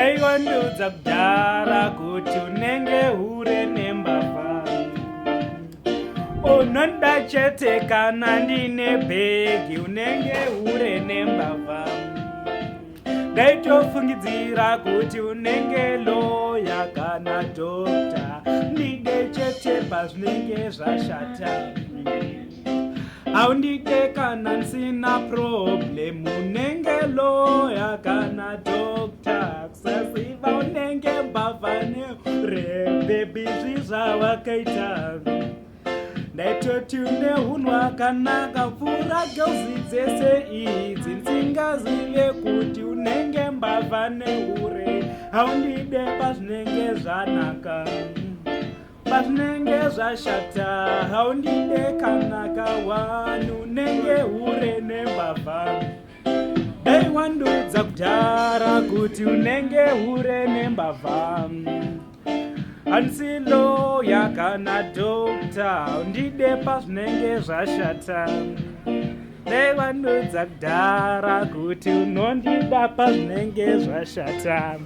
ndaivandudza kudhara kuti unenge hure nembavha. Unonda chete kana ndine bhegi unenge hure nembavha. Ndaitofungidzira kuti unenge loya kana dokta, ndide chete pazvinenge zvashata. Haundide kana nsina problem, unenge loya kana dokta. Kusaziva unenge mbavha nehure, baby zvizvawakaita. Ndaitoti une hunhu hwakanaka, pfuura girls dzese idzi ndingazive kuti unenge mbavha nehure. Haundide pazvinenge zvanaka, pazvinenge zvashata. Haundide kanaka wani, unenge hure nembavha. Ndaivandudza kudhara kuti unenge hure nembavha. Handisi loya kana dokta, undide pazvinenge zvashata. Ndaivandudza kudhara kuti unondida pazvinenge zvashata.